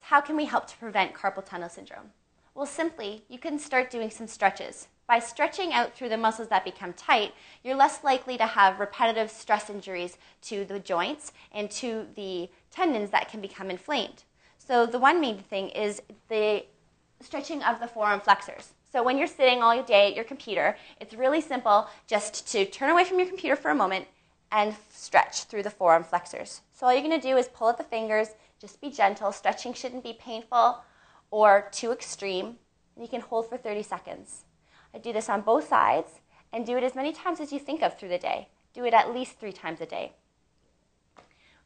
how can we help to prevent carpal tunnel syndrome? Well, simply, you can start doing some stretches. By stretching out through the muscles that become tight, you're less likely to have repetitive stress injuries to the joints and to the tendons that can become inflamed. So the one main thing is the stretching of the forearm flexors. So when you're sitting all day at your computer, it's really simple just to turn away from your computer for a moment and stretch through the forearm flexors. So all you're going to do is pull at the fingers, just be gentle. Stretching shouldn't be painful or too extreme. And you can hold for 30 seconds. I do this on both sides and do it as many times as you think of through the day. Do it at least 3 times a day.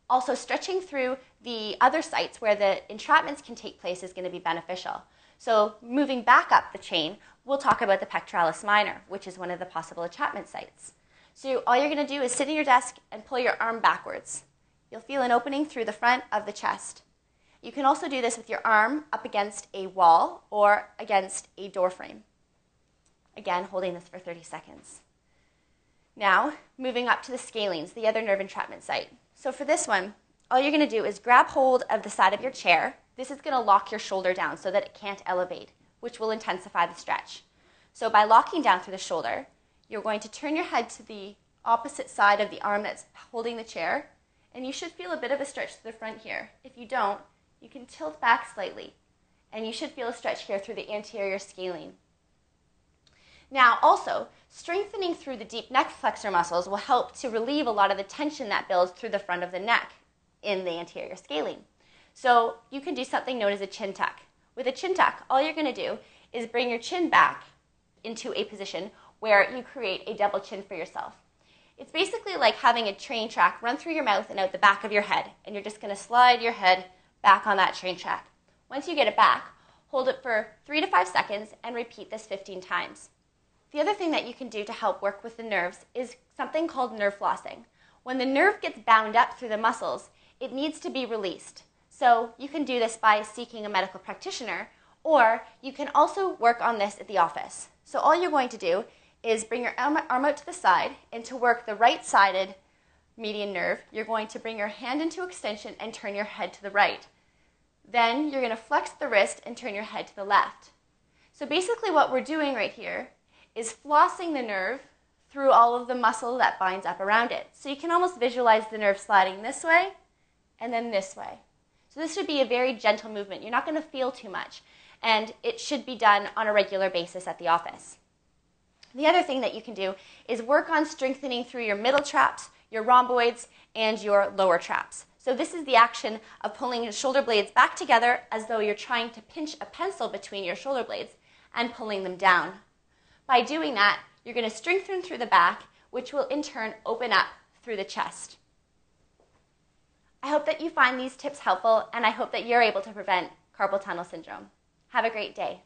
Also, stretching through the other sites where the entrapments can take place is going to be beneficial. So moving back up the chain, we'll talk about the Pectoralis Minor, which is one of the possible entrapment sites. So all you're going to do is sit at your desk and pull your arm backwards. You'll feel an opening through the front of the chest. You can also do this with your arm up against a wall or against a door frame. Again, holding this for 30 seconds. Now, moving up to the scalenes, the other nerve entrapment site. So for this one, all you're going to do is grab hold of the side of your chair. This is going to lock your shoulder down so that it can't elevate, which will intensify the stretch. So by locking down through the shoulder, you're going to turn your head to the opposite side of the arm that's holding the chair, and you should feel a bit of a stretch to the front here. If you don't, you can tilt back slightly, and you should feel a stretch here through the anterior scalene. Now, also, strengthening through the deep neck flexor muscles will help to relieve a lot of the tension that builds through the front of the neck in the anterior scalene. So you can do something known as a chin tuck. With a chin tuck, all you're going to do is bring your chin back into a position where you create a double chin for yourself. It's basically like having a train track run through your mouth and out the back of your head, and you're just going to slide your head back on that train track. Once you get it back, hold it for 3 to 5 seconds and repeat this 15 times. The other thing that you can do to help work with the nerves is something called nerve flossing. When the nerve gets bound up through the muscles, it needs to be released. So you can do this by seeking a medical practitioner, or you can also work on this at the office. So all you're going to do is bring your arm out to the side, and to work the right-sided median nerve, you're going to bring your hand into extension and turn your head to the right. Then you're going to flex the wrist and turn your head to the left. So basically what we're doing right here is flossing the nerve through all of the muscle that binds up around it. So you can almost visualize the nerve sliding this way and then this way. So this should be a very gentle movement. You're not going to feel too much, and it should be done on a regular basis at the office. The other thing that you can do is work on strengthening through your middle traps, your rhomboids, and your lower traps. So this is the action of pulling your shoulder blades back together as though you're trying to pinch a pencil between your shoulder blades and pulling them down. By doing that, you're going to strengthen through the back, which will in turn open up through the chest. I hope that you find these tips helpful, and I hope that you're able to prevent carpal tunnel syndrome. Have a great day.